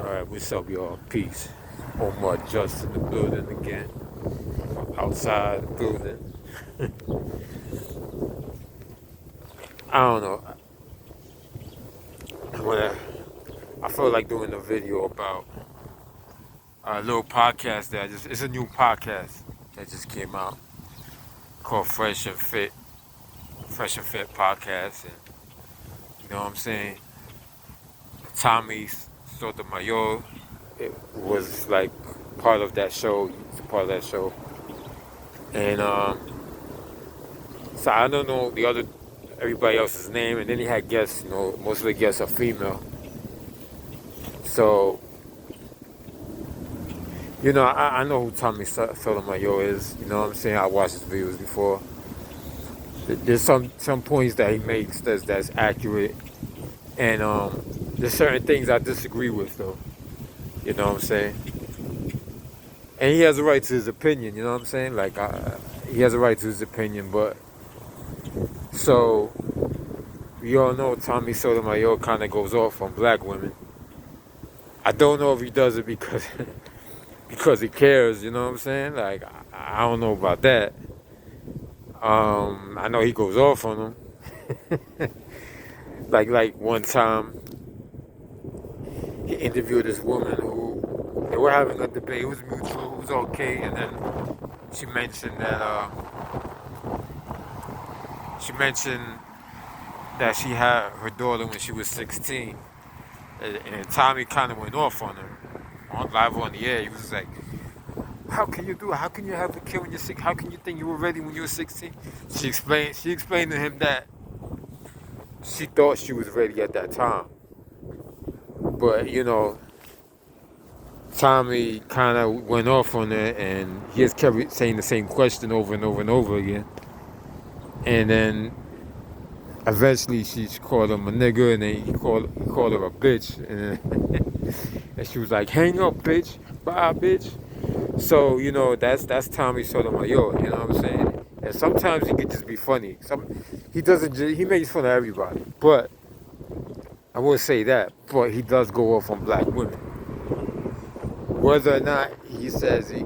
Alright, what's up, y'all? Peace. Omar just in the building again. Outside the building. I don't know. When I feel like doing a video about a little podcast it's a new podcast that just came out called Fresh and Fit. Fresh and Fit podcast. And you know what I'm saying? Tommy Sotomayor it was like part of that show. He's part of that show. And so I don't know everybody else's name, and then he had guests. Most of the guests are female. So I know who Tommy Sotomayor is. You know what I'm saying? I watched his videos before. There's some points that he makes that's accurate, and there's certain things I disagree with though. You know what I'm saying? And he has a right to his opinion. You know what I'm saying? Like he has a right to his opinion, but so we all know Tommy Sotomayor kind of goes off on black women. I don't know if he does it because because he cares. You know what I'm saying? Like I don't know about that. I know he goes off on them. like one time he interviewed this woman who they were having a debate. It was mutual. It was okay, and then she mentioned that she had her daughter when she was 16, and Tommy kind of went off on her live on the air. He was like, "How can you do it? How can you have a kid when you're 6? How can you think you were ready when you were 16?" She explained to him that she thought she was ready at that time, but Tommy kind of went off on her, and he just kept saying the same question over and over and over again, and then eventually she called him a nigger, and then he called her a bitch, and she was like, "Hang up, bitch, bye, bitch." So that's Tommy Sotomayor. You know what I'm saying? And sometimes he could just be funny. He makes fun of everybody, but I will say that. But he does go off on black women. Whether or not he says there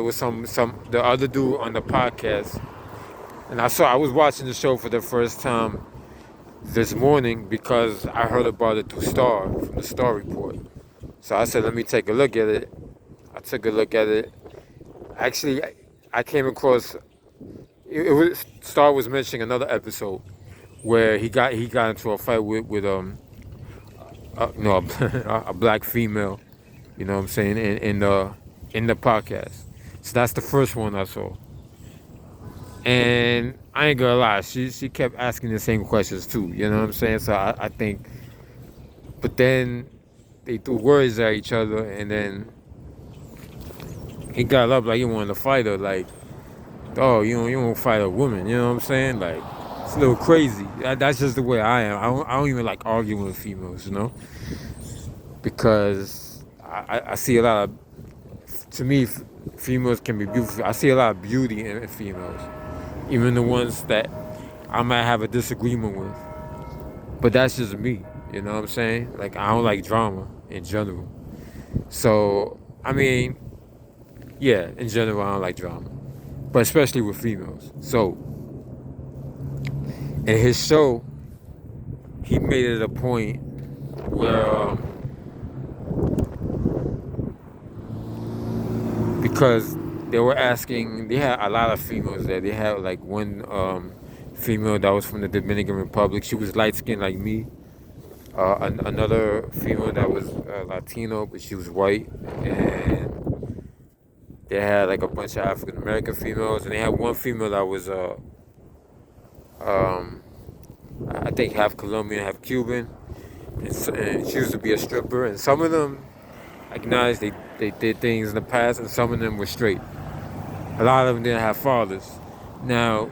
was the other dude on the podcast, and I was watching the show for the first time this morning because I heard about it through from the Star Report. So I said, let me take a look at it. I took a look at it. Actually, I came across Star was mentioning another episode where he got into a fight with a black female. You know what I'm saying? In the podcast. So that's the first one I saw. And I ain't gonna lie, she kept asking the same questions too. You know what I'm saying? So I think, but then they threw words at each other, and then he got up like he wanted to fight her. Like, oh, you don't fight a woman. You know what I'm saying? Like, it's a little crazy. That's just the way I am. I don't even like arguing with females, because I see a lot of, to me, females can be beautiful. I see a lot of beauty in females, even the ones that I might have a disagreement with. But that's just me, you know what I'm saying? Like, I don't like drama in general. So, I mean, yeah, in general, I don't like drama. But especially with females. So, in his show, he made it a point where, because they had a lot of females there. They had like one female that was from the Dominican Republic. She was light skinned like me. Another female that was Latino, but she was white. And they had like a bunch of African American females, and they had one female that was I think half Colombian, half Cuban, and she used to be a stripper. And some of them acknowledged they did things in the past, and some of them were straight. A lot of them didn't have fathers. Now,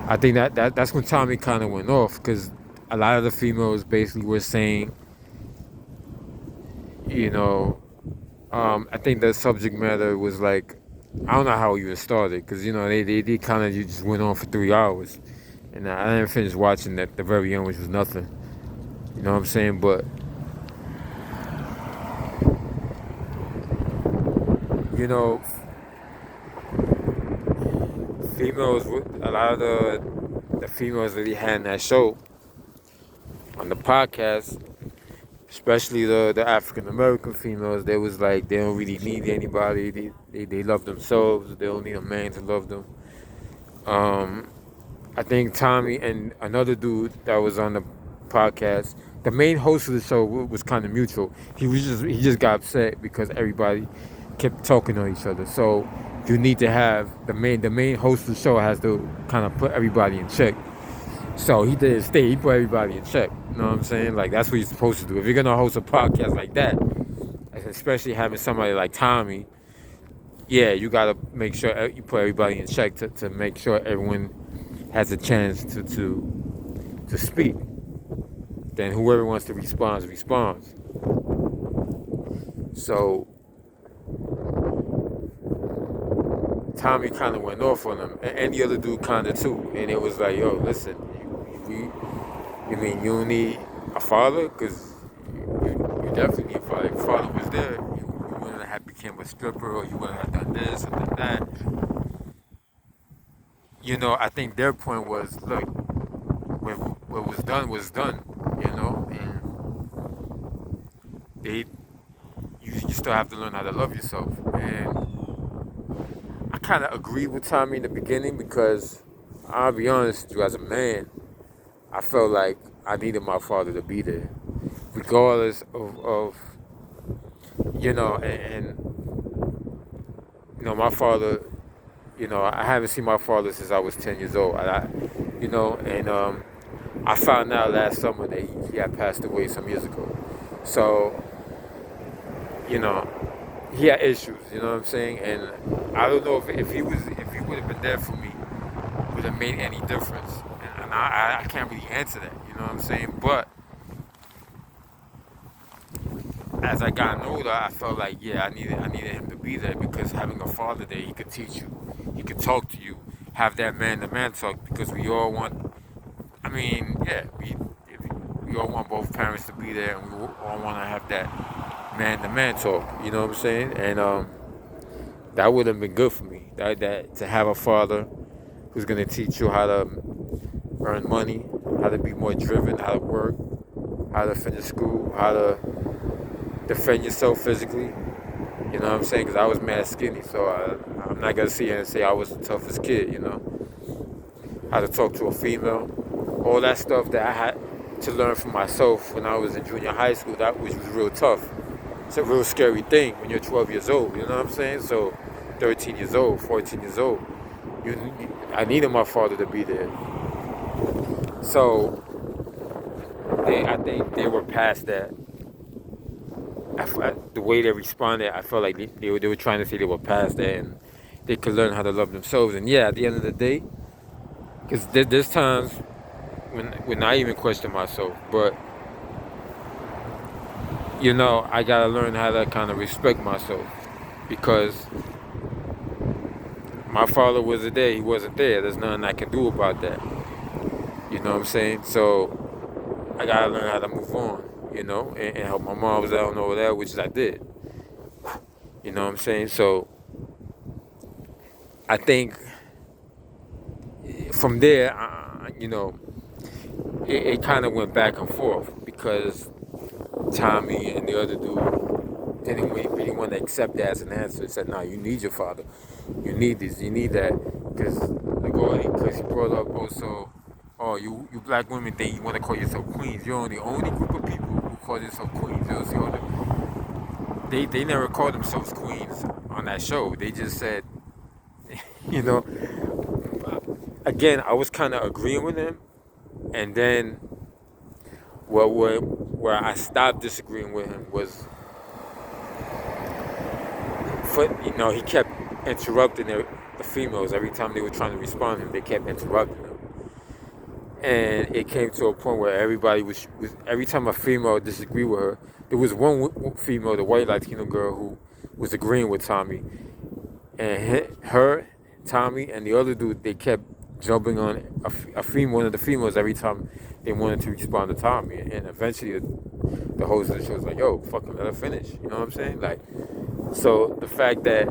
I think that's when Tommy kind of went off, because a lot of the females basically were saying, I think the subject matter was like, I don't know how it even started, because they kind of just went on for 3 hours, and I didn't finish watching that. The very end, which was nothing. You know what I'm saying? But you know, females, a lot of the females that he had in that show on the podcast, especially the African American females, they was like they don't really need anybody. They love themselves. They don't need a man to love them. Um, I think Tommy and another dude that was on the podcast, the main host of the show was kind of mutual. He just got upset because everybody kept talking on each other. So you need to have the main host of the show has to kind of put everybody in check. So he didn't stay. He put everybody in check. You know what I'm saying? Like that's what you're supposed to do. If you're gonna host a podcast like that, especially having somebody like Tommy, yeah, you gotta make sure you put everybody in check to make sure everyone has a chance to speak. Then whoever wants to respond responds. So Tommy kind of went off on him, and the other dude kind of too. And it was like, yo, listen, you mean you don't need a father? Because you definitely need a father. If your father was there, you wouldn't have become a stripper, or you wouldn't have done this or done that. You know, I think their point was, look, what was done. You know, and you still have to learn how to love yourself. And I kind of agreed with Tommy in the beginning because I'll be honest with you, as a man, I felt like I needed my father to be there, regardless of you know, and you know, my father, you know, I haven't seen my father since I was 10 years old. You know, and I found out last summer that he had passed away some years ago. So, you know, he had issues, you know what I'm saying? And I don't know if he would have been there for me, would have made any difference. And I can't really answer that, you know what I'm saying? But as I got older, I felt like, yeah, I needed him to be there, because having a father there, he could teach you, he could talk to you, have that man-to-man talk, because we all want, I mean, yeah, we all want both parents to be there, and we all want to have that man-to-man talk, you know what I'm saying? And that would have been good for me, that to have a father who's going to teach you how to earn money, how to be more driven, how to work, how to finish school, how to defend yourself physically. You know what I'm saying? Because I was mad skinny, so I'm not going to sit here and say I was the toughest kid, you know. How to talk to a female. All that stuff that I had to learn for myself when I was in junior high school, which was real tough. It's a real scary thing when you're 12 years old, you know what I'm saying? So 13 years old, 14 years old. I needed my father to be there. So I think they were past that. The way they responded, I felt like they were trying to say they were past that and they could learn how to love themselves. And yeah, at the end of the day, because there's times when I even question myself, but you know, I gotta learn how to kind of respect myself, because my father wasn't there, he wasn't there. There's nothing I can do about that. You know what I'm saying? So I gotta learn how to move on, you know, and help my mom was out and all that, which I did. You know what I'm saying? So I think from there, you know, it kind of went back and forth, because Tommy and the other dude didn't really want to accept that as an answer. He said, "No, you need your father. You need this. You need that." Because he brought up also, oh, you black women think you want to call yourself queens. You're the only group of people who call themselves queens. They never called themselves queens on that show. They just said, you know. Again, I was kind of agreeing with him, and then where I stopped disagreeing with him was, you know, he kept interrupting the females every time they were trying to respond to him. They kept interrupting him, and it came to a point where everybody was every time a female disagreed with her, there was one female, the white Latino girl, who was agreeing with Tommy, and Tommy, and the other dude, they kept jumping on one of the females every time they wanted to respond to Tommy, and eventually the host of the show was like, "Yo, fucking let her finish." You know what I'm saying? Like, so the fact that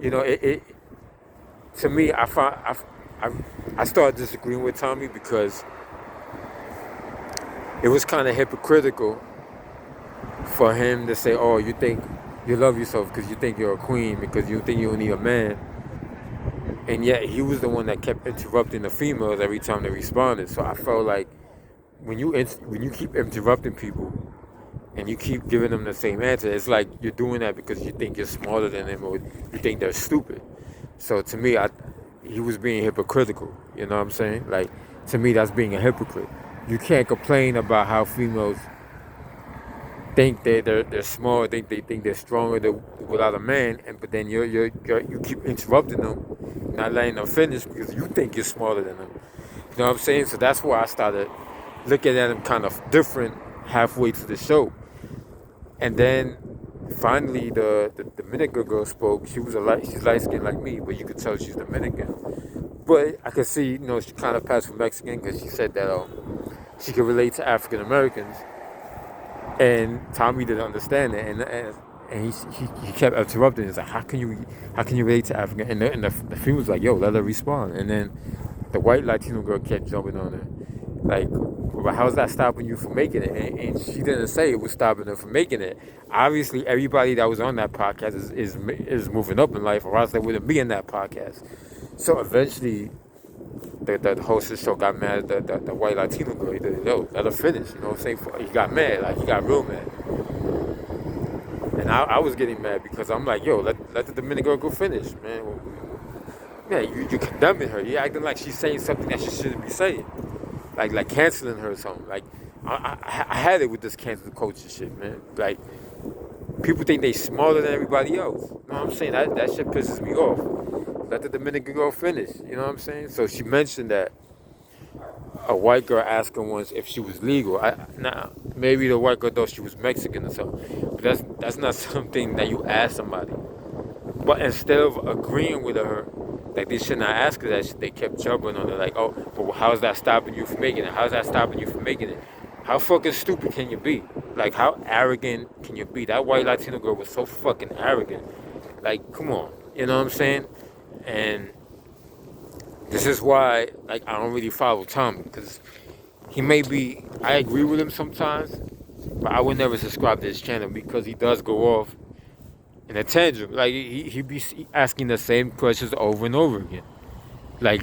you know, it to me, I started disagreeing with Tommy because it was kind of hypocritical for him to say, "Oh, you think you love yourself because you think you're a queen because you think you don't need a man," and yet he was the one that kept interrupting the females every time they responded. So I felt like when you keep interrupting people and you keep giving them the same answer, it's like you're doing that because you think you're smarter than them or you think they're stupid. So to me, he was being hypocritical. You know what I'm saying? Like, to me, that's being a hypocrite. You can't complain about how females think they're smart, they think they're stronger without a man, but then you keep interrupting them, not letting them finish because you think you're smarter than them. You know what I'm saying? So that's why I started looking at him kind of different halfway to the show. And then finally the Dominican girl spoke. She's light skinned like me, but you could tell she's Dominican. But I could see, she kind of passed for Mexican because she said that she could relate to African Americans. And Tommy didn't understand it, and he kept interrupting. He's like, how can you relate to African? And the female was like, yo, let her respond. And then the white Latino girl kept jumping on her, like, well, how's that stopping you from making it? And she didn't say it was stopping her from making it. Obviously, everybody that was on that podcast is moving up in life, or else they wouldn't be in that podcast. So eventually, the host of the show got mad at the white Latino girl. He did, yo, let her finish. You know what I'm saying? He got mad. Like, he got real mad. And I was getting mad because I'm like, yo, let the Dominican girl go finish, man. Yeah, you condemning her. You're acting like she's saying something that she shouldn't be saying. Like canceling her or something. Like, I had it with this cancel culture shit, man. Like, people think they smarter than everybody else. You know what I'm saying? That shit pisses me off. Let the Dominican girl finish. You know what I'm saying? So she mentioned that a white girl asked her once if she was legal. Maybe the white girl thought she was Mexican or something. But that's not something that you ask somebody. But instead of agreeing with her, like they should not ask her that shit, they kept jumping on her like, oh, but how's that stopping you from making it? How's that stopping you from making it? How fucking stupid can you be? Like, how arrogant can you be? That white Latino girl was so fucking arrogant. Like, come on. You know what I'm saying? And this is why, like, I don't really follow Tommy, because I agree with him sometimes, but I would never subscribe to his channel because he does go off in a tangent. Like, he be asking the same questions over and over again. Like,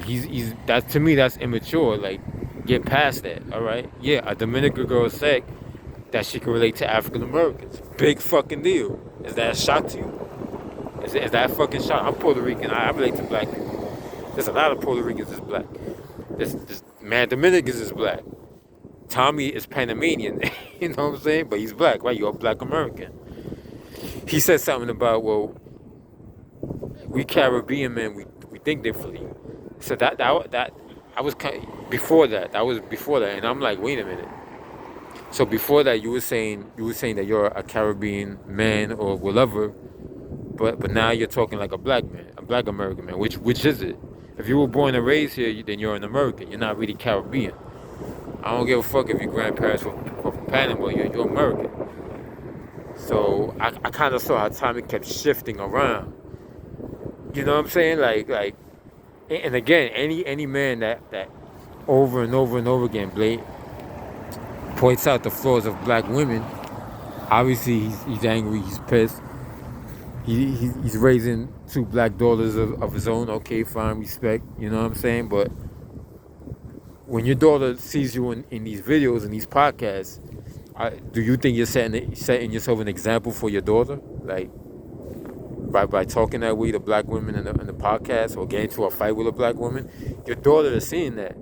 that, to me, that's immature. Like, get past that, all right? Yeah, a Dominican girl said that she can relate to African Americans. Big fucking deal. Is that a shock to you? Is that a fucking shock? I'm Puerto Rican. I relate to black people. There's a lot of Puerto Ricans that's black. This man Dominicans is black. Tommy is Panamanian. You know what I'm saying? But he's black, right? You're a black American. He said something about, well, we Caribbean men, we think differently. So that I was kind of, before that. That was before that, and I'm like, wait a minute. So before that, you were saying that you're a Caribbean man or whatever, but now you're talking like a black man, a black American man. Which is it? If you were born and raised here, then you're an American. You're not really Caribbean. I don't give a fuck if your grandparents were from Panama. You're American. So I kind of saw how Tommy kept shifting around. You know what I'm saying? Like, and again, any man that over and over and over again, points out the flaws of black women. Obviously, he's angry. He's pissed. He's raising 2 black daughters of his own. Okay, fine, respect. You know what I'm saying? But when your daughter sees you in these videos and these podcasts, do you think you're setting yourself an example for your daughter? Like, by talking that way to black women in the podcast or getting into a fight with a black woman, your daughter is seeing that.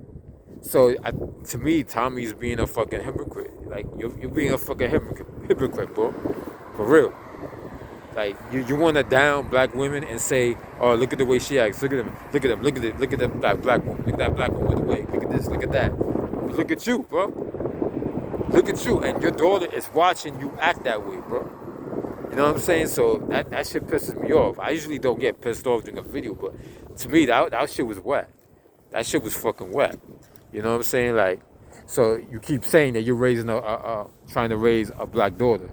So to me, Tommy's being a fucking hypocrite. Like, you're being a fucking hypocrite, bro. For real. Like, you want to down black women and say, oh, look at the way she acts. Look at them. Look at that black woman. Look at that black woman with the way. Look at this. Look at that. But look at you, bro. Look at you. And your daughter is watching you act that way, bro. You know what I'm saying? So that shit pisses me off. I usually don't get pissed off during a video, but to me, that shit was whack. That shit was fucking whack. You know what I'm saying? Like, so you keep saying that you're raising trying to raise a black daughter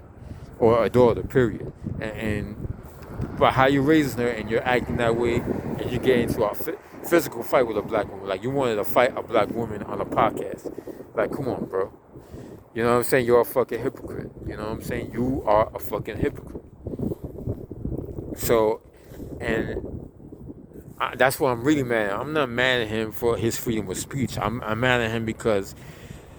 or a daughter, period. And But how you raising her and you're acting that way, and you get into a physical fight with a black woman, like you wanted to fight a black woman on a podcast, like come on, bro. You know what I'm saying? You're a fucking hypocrite. You know what I'm saying? You are a fucking hypocrite. So, and that's why I'm really mad. I'm not mad at him for his freedom of speech. I'm mad at him because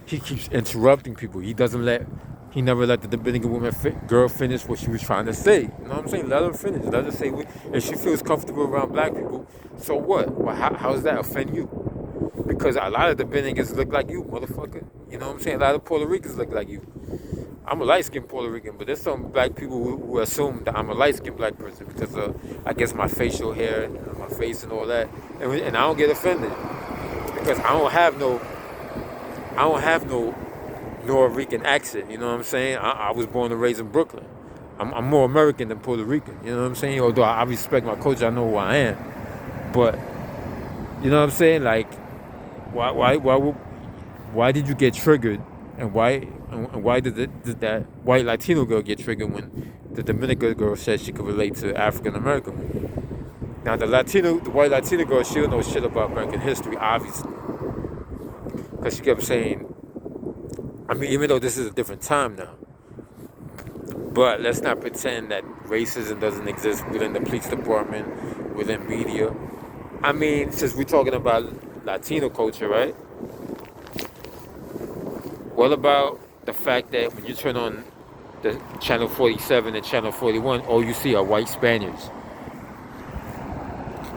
he keeps interrupting people. He never let the Dominican girl finish what she was trying to say. You know what I'm saying? Let her finish. Let her say if she feels comfortable around black people. So what? Well, how does that offend you? Because a lot of Dominicans look like you, motherfucker. You know what I'm saying? A lot of Puerto Ricans look like you. I'm a light-skinned Puerto Rican, but there's some black people who assume that I'm a light-skinned black person because of, I guess, my facial hair and my face and all that. And I don't get offended because I don't have no Norican accent. You know what I'm saying? I was born and raised in Brooklyn. I'm more American than Puerto Rican. You know what I'm saying? Although I respect my culture, I know who I am. But you know what I'm saying? Like, why did you get triggered, and why did that white Latino girl get triggered when the Dominican girl said she could relate to African American women? Now the white Latino girl, she don't know shit about American history, obviously, because she kept saying, I mean, even though this is a different time now, but let's not pretend that racism doesn't exist within the police department, within media. I mean, since we're talking about Latino culture, right? What about the fact that when you turn on the channel 47 and channel 41, all you see are white Spaniards,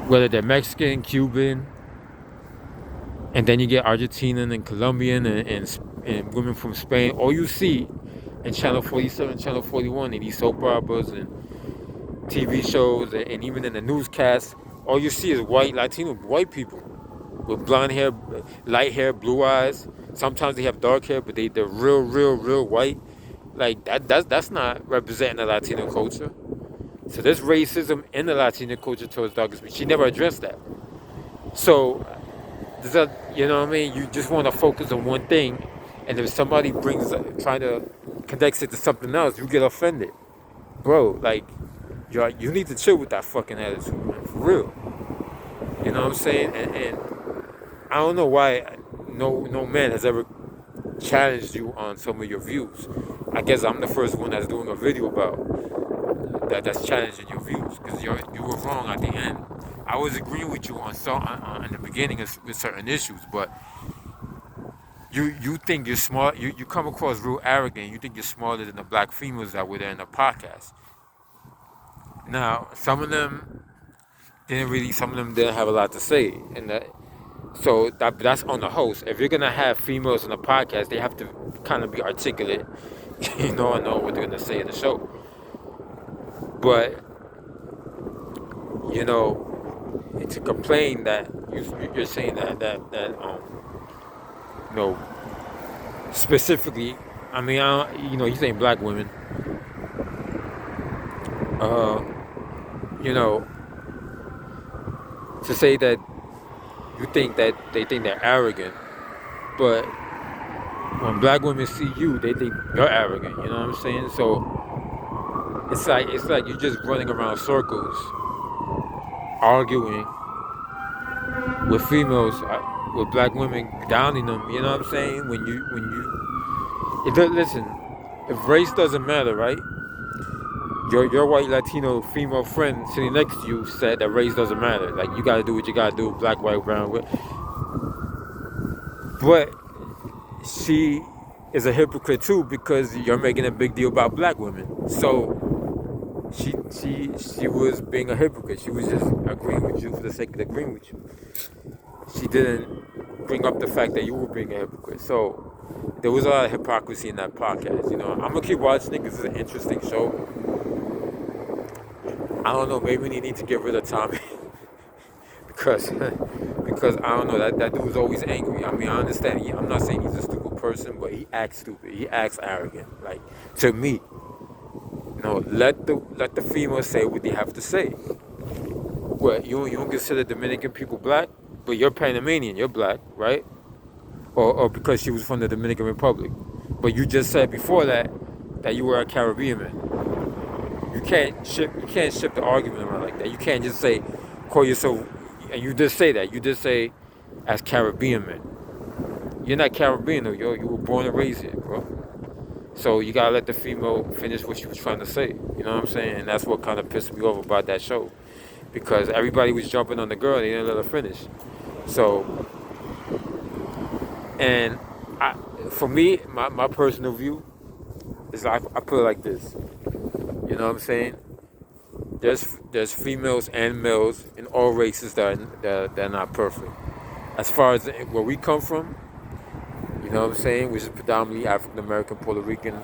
whether they're Mexican, Cuban, and then you get Argentinian and Colombian and women from Spain. All you see in channel 47, channel 41, in these soap operas and TV shows, and even in the newscasts, all you see is white people with blonde hair, light hair, blue eyes. Sometimes they have dark hair, but they're real white. Like that's not representing the Latino culture. So there's racism in the Latino culture towards dark skin. She never addressed that. So you know what I mean? You just want to focus on one thing, and if somebody trying to connect it to something else, you get offended, bro. Like you need to chill with that fucking attitude, man, for real. You know what I'm saying? And I don't know why no man has ever challenged you on some of your views. I guess I'm the first one that's doing a video about that's challenging your views, because you were wrong at the end. I was agreeing with you on in the beginning with certain issues, but you think you're smart. You come across real arrogant. You think you're smarter than the black females that were there in the podcast. Now, some of them didn't have a lot to say, and that's on the host. If you're gonna have females in the podcast, they have to kind of be articulate, and know what they're gonna say in the show. But to complain that you're saying that specifically, I mean, you're saying black women, to say that you think that they think they're arrogant, but when black women see you, they think you're arrogant. You know what I'm saying? So it's like you're just running around circles, arguing with females, with black women, downing them. You know what I'm saying? Listen, if race doesn't matter, right? Your white Latino female friend sitting next to you said that race doesn't matter. Like, you gotta do what you gotta do, black, white, brown. But she is a hypocrite too, because you're making a big deal about black women. So she was being a hypocrite. She was just agreeing with you for the sake of agreeing with you. She didn't bring up the fact that you were being a hypocrite. So there was a lot of hypocrisy in that podcast. I'm gonna keep watching it because it's an interesting show. I don't know, maybe we need to get rid of Tommy because I don't know, that dude's always angry. I mean, I understand. I'm not saying he's a stupid person, but he acts stupid. He acts arrogant. Like, to me, let the females say what they have to say. What, you don't consider Dominican people black, but you're Panamanian, you're black, right? Or because she was from the Dominican Republic, but you just said before that you were a Caribbean man. you can't shift the argument around like that. You can't just say, call yourself, and you did say that. You did say, as Caribbean men. You're not Caribbean though, yo. You were born and raised here, bro. So you gotta let the female finish what she was trying to say. You know what I'm saying? And that's what kind of pissed me off about that show, because everybody was jumping on the girl and they didn't let her finish. So, and for me, my personal view is I put it like this. You know what I'm saying? There's females and males in all races that are not perfect. As far as where we come from, you know what I'm saying, which is predominantly African American, Puerto Rican,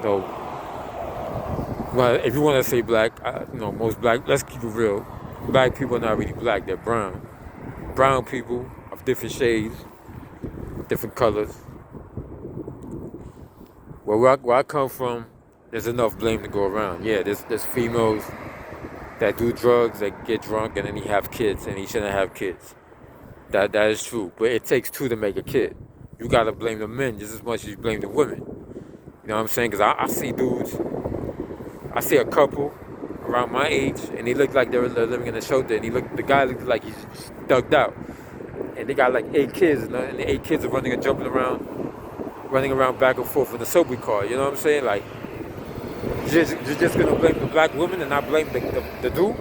though. Well, if you want to say black, most black. Let's keep it real. Black people are not really black; they're brown. Brown people of different shades, different colors. Where I come from, there's enough blame to go around. Yeah, there's females that do drugs, that get drunk, and then he have kids, and he shouldn't have kids. That is true. But it takes two to make a kid. You gotta blame the men just as much as you blame the women. You know what I'm saying? Because I see dudes, I see a couple around my age, and they look like they're living in a shelter, and the guy looks like he's ducked out. And they got like 8 kids, and the 8 kids are running and jumping around, back and forth in the subway car. You know what I'm saying? Like, you're just gonna blame the black woman and not blame the dude?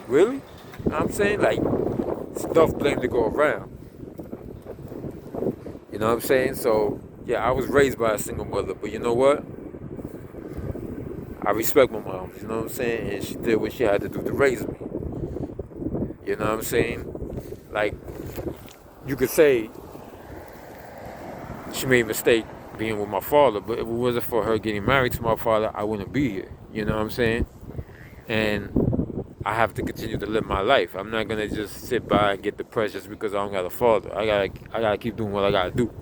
Really? You know what I'm saying? Like, it's enough blame to go around. You know what I'm saying? So, yeah, I was raised by a single mother, but you know what? I respect my mom, you know what I'm saying? And she did what she had to do to raise me. You know what I'm saying? Like, you could say she made a mistake being with my father, but if it wasn't for her getting married to my father, I wouldn't be here. You know what I'm saying? And I have to continue to live my life. I'm not gonna just sit by and get depressed just because I don't got a father. I gotta keep doing what I gotta do.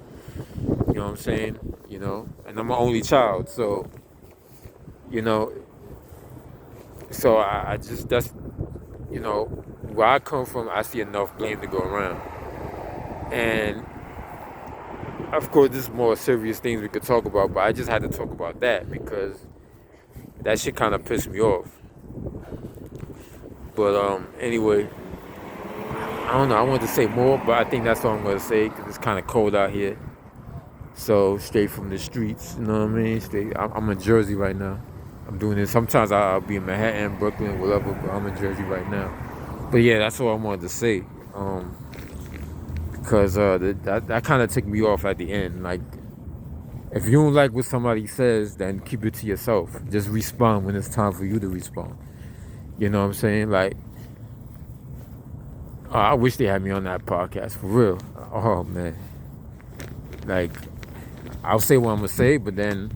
You know what I'm saying? You know, and I'm my only child, so so I just that's where I come from. I see enough blame to go around, and of course, this is more serious things we could talk about, but I just had to talk about that because that shit kind of pissed me off. But anyway, I don't know. I wanted to say more, but I think that's all I'm gonna say because it's kind of cold out here. So straight from the streets, you know what I mean? I'm in Jersey right now. I'm doing this. Sometimes I'll be in Manhattan, Brooklyn, whatever, but I'm in Jersey right now. But yeah, that's all I wanted to say. Because that kind of took me off at the end. Like, if you don't like what somebody says, then keep it to yourself. Just respond when it's time for you to respond. You know what I'm saying? Like, I wish they had me on that podcast, for real. Oh, man. Like, I'll say what I'm going to say, but then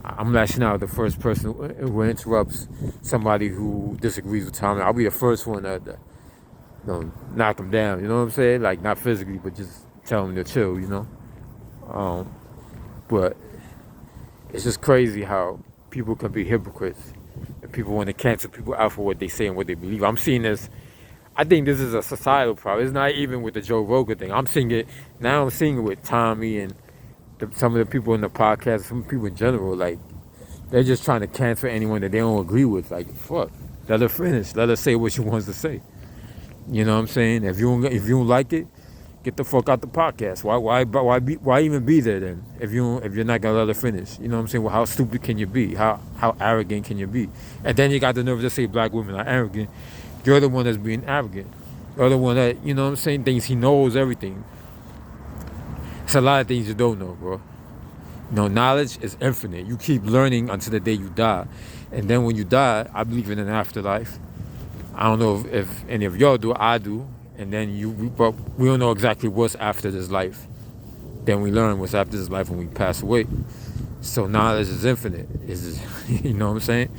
I'm lashing out at the first person who interrupts somebody who disagrees with Tommy. I'll be the first one to knock him down, you know what I'm saying? Like, not physically, but just tell him to chill, you know? But it's just crazy how people can be hypocrites and people want to cancel people out for what they say and what they believe. I'm seeing this. I think this is a societal problem. It's not even with the Joe Rogan thing. I'm seeing it with Tommy and some of the people in the podcast, some people in general. Like, they're just trying to cancel anyone that they don't agree with. Like, fuck, let her finish. Let her say what she wants to say. You know what I'm saying? If you don't like it, get the fuck out the podcast. Why even be there then? If you're not gonna let her finish, you know what I'm saying? Well, how stupid can you be? How arrogant can you be? And then you got the nerve to say black women are arrogant. You're the one that's being arrogant. You're the one that, you know what I'm saying, thinks he knows everything. It's a lot of things you don't know, bro. Knowledge is infinite. You keep learning until the day you die. And then when you die, I believe in an afterlife. I don't know if any of y'all do. I do. And then but we don't know exactly what's after this life. Then we learn what's after this life when we pass away. So knowledge is infinite. You know what I'm saying?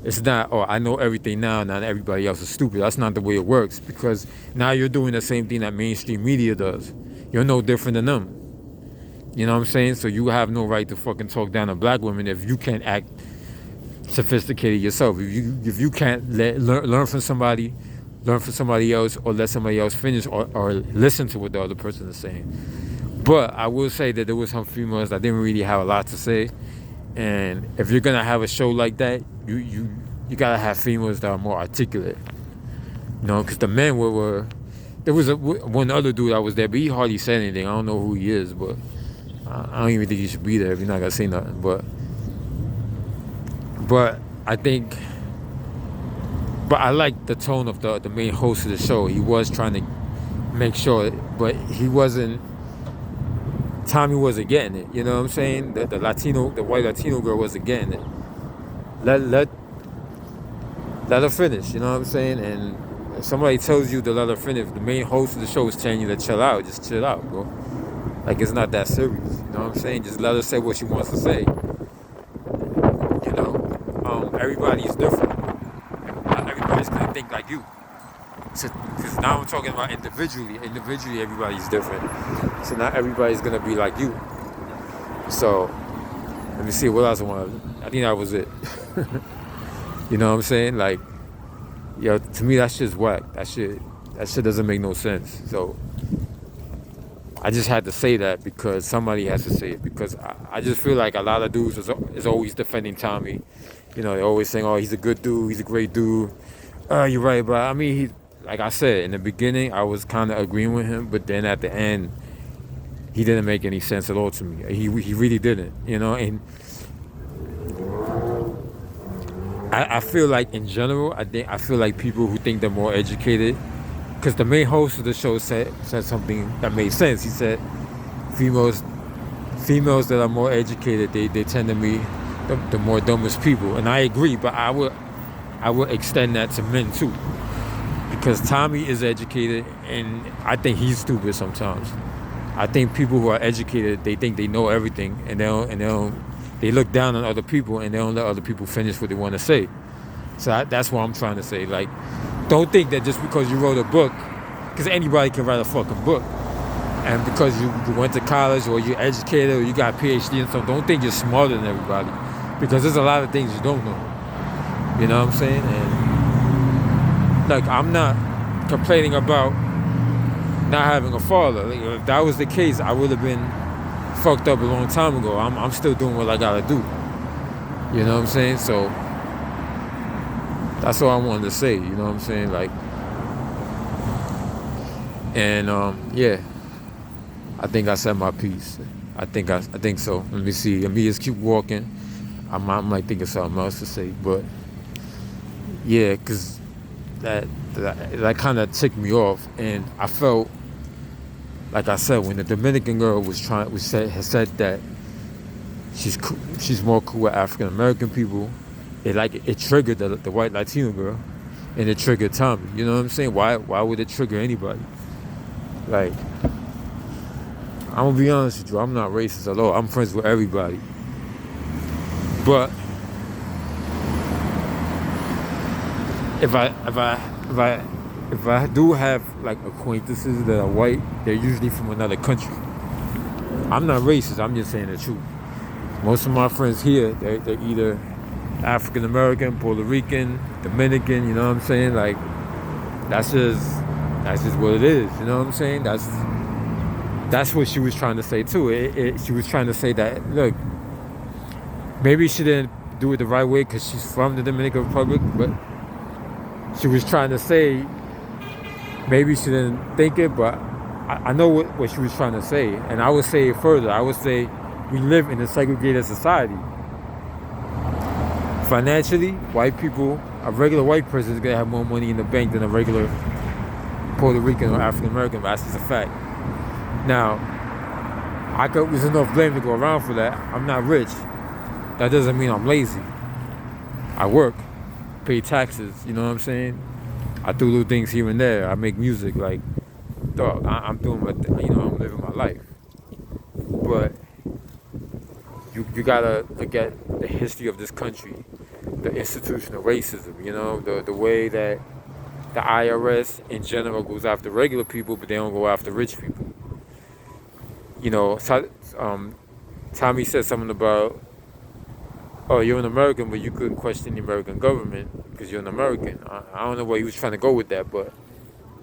It's not, I know everything now everybody else is stupid. That's not the way it works, because now you're doing the same thing that mainstream media does. You're no different than them. You know what I'm saying? So you have no right to fucking talk down to black women if you can't act sophisticated yourself. If you can't learn from somebody else, or let somebody else finish, or listen to what the other person is saying. But I will say that there were some females that didn't really have a lot to say, And if you're gonna have a show like that, you gotta have females that are more articulate. You know, because the men were there was one other dude that was there, but he hardly said anything. I don't know who he is, but I don't even think he should be there if you're not gonna say nothing. But I think, but I like the tone of the main host of the show. He was trying to make sure, but he wasn't. Tommy wasn't getting it. You know what I'm saying? The white Latino girl wasn't getting it. Let her finish. You know what I'm saying? And if somebody tells you to let her finish, the main host of the show is telling you to chill out. Just chill out, bro. Like, it's not that serious. You know what I'm saying? Just let her say what she wants to say. You know, everybody's different. Not everybody's gonna think like you. Because now I'm talking about individually. Individually, everybody's different. So not everybody's gonna be like you. So let me see what else I want. I think that was it. You know what I'm saying? Like, yo, to me that shit's whack. That shit doesn't make no sense. So I just had to say that because somebody has to say it. Because I just feel like a lot of dudes is always defending Tommy. You know, they're always saying, "Oh, he's a good dude. He's a great dude." You're right, but I mean, like I said in the beginning, I was kind of agreeing with him, but then at the end, he didn't make any sense at all to me. He really didn't. You know, and I feel like in general, I feel like people who think they're more educated, because the main host of the show said something that made sense. He said females that are more educated, they tend to be the more dumbest people, and I agree. But I would extend that to men too, because Tommy is educated, and I think he's stupid sometimes. I think people who are educated, they think they know everything, and they look down on other people, and they don't let other people finish what they want to say. So that's what I'm trying to say. Like, don't think that just because you wrote a book, because anybody can write a fucking book, and because you went to college or you're educated or you got a PhD and stuff, don't think you're smarter than everybody, because there's a lot of things you don't know. You know what I'm saying? And like, I'm not complaining about not having a father. Like, if that was the case, I would have been fucked up a long time ago. I'm still doing what I gotta do. You know what I'm saying? So that's all I wanted to say. You know what I'm saying? Like, and yeah, I think I said my piece. I think so. Let me see. Let me just keep walking. I might think of something else to say, but yeah, because that kind of ticked me off, and I felt like I said, when the Dominican girl had said that she's more cool with African American people, it triggered the white Latino girl, and it triggered Tommy. You know what I'm saying? Why would it trigger anybody? Like, I'm gonna be honest with you, I'm not racist at all. I'm friends with everybody, but if I do have like acquaintances that are white, they're usually from another country. I'm not racist, I'm just saying the truth. Most of my friends here, they're either African American, Puerto Rican, Dominican, you know what I'm saying? Like, that's just what it is, you know what I'm saying? That's what she was trying to say too. She was trying to say that, look, maybe she didn't do it the right way because she's from the Dominican Republic, but she was trying to say, maybe she didn't think it, but I know what she was trying to say. And I would say it further. I would say we live in a segregated society. Financially, white people, a regular white person is going to have more money in the bank than a regular Puerto Rican or African American, but that's just a fact. Now, there's enough blame to go around for that. I'm not rich. That doesn't mean I'm lazy. I work, pay taxes, you know what I'm saying? I do little things here and there. I make music, like, dog, I'm doing my thing, you know, I'm living my life. But you gotta look at the history of this country, the institutional racism, you know, the way that the IRS in general goes after regular people, but they don't go after rich people. You know, Tommy said something about, oh, you're an American, but you couldn't question the American government because you're an American. I don't know where he was trying to go with that, but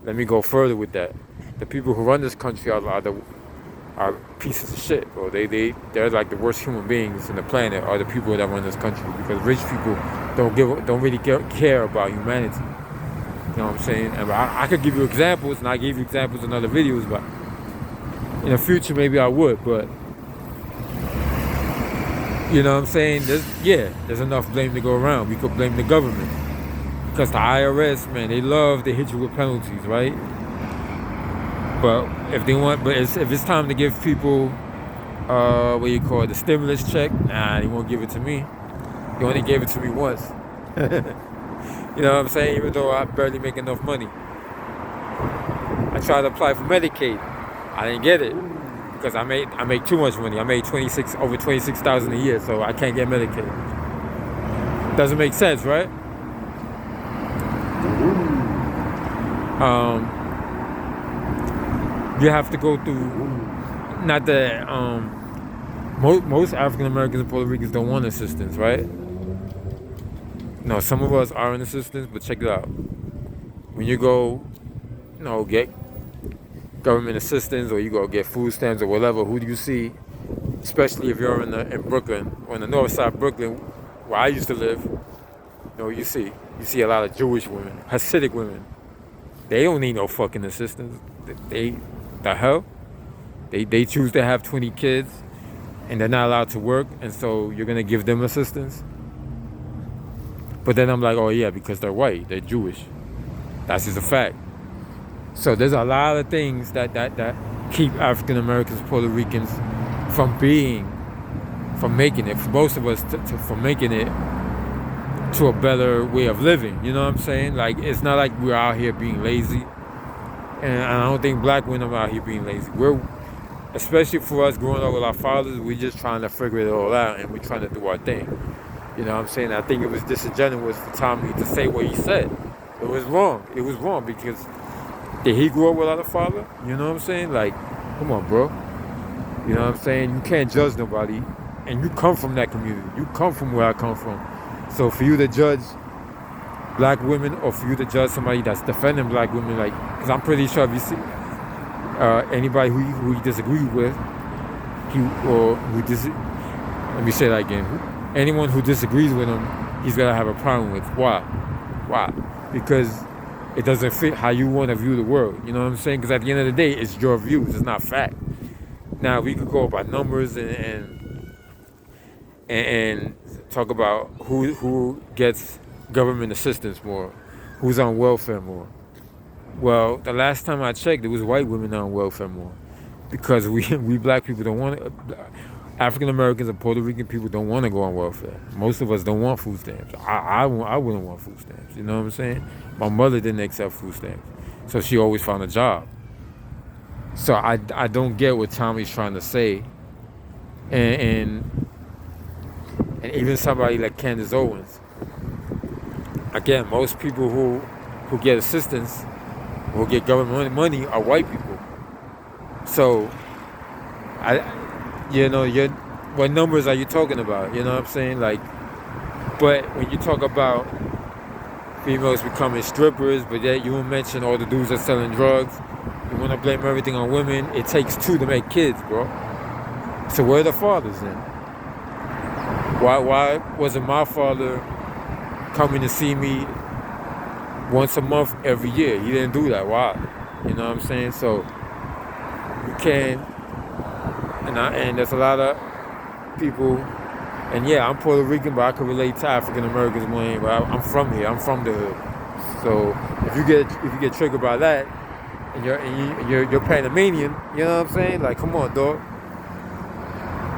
let me go further with that. The people who run this country are are pieces of shit, bro. They're like the worst human beings in the planet are the people that run this country, because rich people don't really care about humanity. You know what I'm saying? And I could give you examples, and I gave you examples in other videos, but in the future maybe I would. But you know what I'm saying? There's enough blame to go around. We could blame the government, because the IRS, man, they love to hit you with penalties, right? But if it's time to give people what you call it, the stimulus check, nah, they won't give it to me. They only gave it to me once. You know what I'm saying? Even though I barely make enough money. I tried to apply for Medicaid. I didn't get it because I make too much money. I made over 26,000 a year, so I can't get Medicaid. Doesn't make sense, right? You have to go through, not that most African Americans and Puerto Ricans don't want assistance, right? No, some of us are in assistance, but check it out. When you go, get government assistance, or you go get food stamps or whatever, who do you see? Especially if you're in Brooklyn, on the north side of Brooklyn, where I used to live. You see a lot of Jewish women, Hasidic women. They don't need no fucking assistance. The hell? They choose to have 20 kids, and they're not allowed to work, and so you're gonna give them assistance? But then I'm like, oh yeah, because they're white, they're Jewish. That's just a fact. So there's a lot of things that keep African Americans, Puerto Ricans from making it, for most of us from making it to a better way of living. You know what I'm saying? Like, it's not like we're out here being lazy. And I don't think black women are out here being lazy. Especially for us growing up with our fathers, we're just trying to figure it all out, and we're trying to do our thing. You know what I'm saying? I think it was disingenuous for Tommy to say what he said. It was wrong. It was wrong because did he grow up without a father? You know what I'm saying? Like, come on, bro. You know what I'm saying? You can't judge nobody. And you come from that community. You come from where I come from. So for you to judge black women, or for you to judge somebody that's defending black women, like, because I'm pretty sure if you see anybody who he disagrees with, let me say that again. Anyone who disagrees with him, he's gonna have a problem with. Why? Because it doesn't fit how you want to view the world. You know what I'm saying? Because at the end of the day, it's your views. It's not fact. Now we could go by numbers and talk about who gets government assistance more, who's on welfare more. Well, the last time I checked, it was white women on welfare more, because we black people don't want to. African Americans and Puerto Rican people don't want to go on welfare. Most of us don't want food stamps. I wouldn't want food stamps. You know what I'm saying? My mother didn't accept food stamps, so she always found a job. So I don't get what Tommy's trying to say, and even somebody like Candace Owens. Again, most people who get assistance, who get government money, are white people. So what numbers are you talking about? You know what I'm saying? Like, but when you talk about females becoming strippers, but yet you won't mention all the dudes that selling drugs, you want to blame everything on women. It takes two to make kids, bro. So where are the fathers then? Why wasn't my father coming to see me once a month every year? He didn't do that. Why? You know what I'm saying? So you can't. And there's a lot of people, and yeah, I'm Puerto Rican, but I can relate to African Americans more. But I'm from here. I'm from the hood. So if you get triggered by that, and you're Panamanian, you know what I'm saying? Like, come on, dog.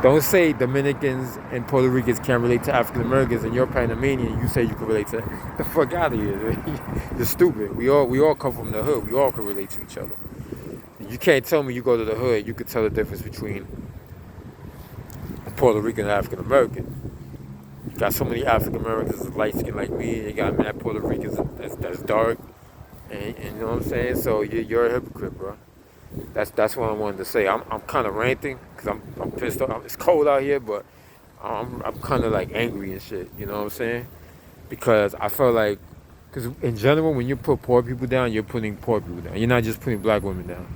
Don't say Dominicans and Puerto Ricans can't relate to African Americans, and you're Panamanian. You say you can relate to the fuck out of here. You're stupid. We all come from the hood. We all can relate to each other. You can't tell me you go to the hood, you could tell the difference between Puerto Rican and African American. You got so many African Americans that's light skinned like me, and you got mad Puerto Ricans that's dark, and you know what I'm saying? So you're a hypocrite, bro. That's what I wanted to say. I'm kind of ranting because I'm pissed off. It's cold out here, but I'm kind of like angry and shit. You know what I'm saying? Because I felt like, because in general, when you put poor people down, you're putting poor people down. You're not just putting black women down.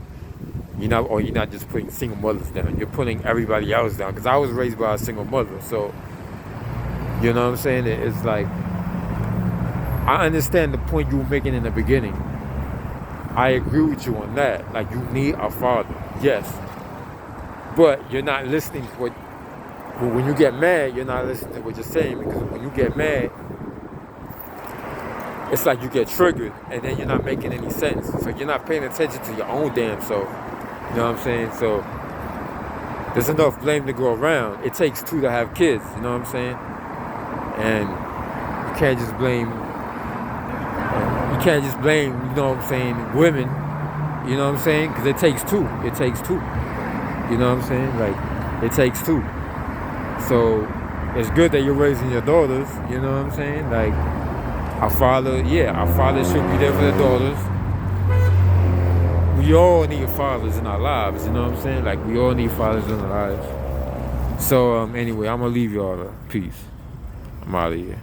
You're not just putting single mothers down. You're putting everybody else down. Because I was raised by a single mother, so you know what I'm saying. It's like I understand the point you were making in the beginning. I agree with you on that. Like, you need a father, yes, but you're not listening to what. When you get mad, you're not listening to what you're saying, because when you get mad, it's like you get triggered, and then you're not making any sense. So you're not paying attention to your own damn self. You know what I'm saying? So there's enough blame to go around. It takes two to have kids. You know what I'm saying? And you can't just blame. You can't just blame. You know what I'm saying? Women. You know what I'm saying? Because it takes two. It takes two. You know what I'm saying? Like, it takes two. So it's good that you're raising your daughters. You know what I'm saying? Like, our father should be there for the daughters. We all need fathers in our lives, you know what I'm saying? Like, we all need fathers in our lives. So, anyway, I'm going to leave y'all. Peace. I'm out of here.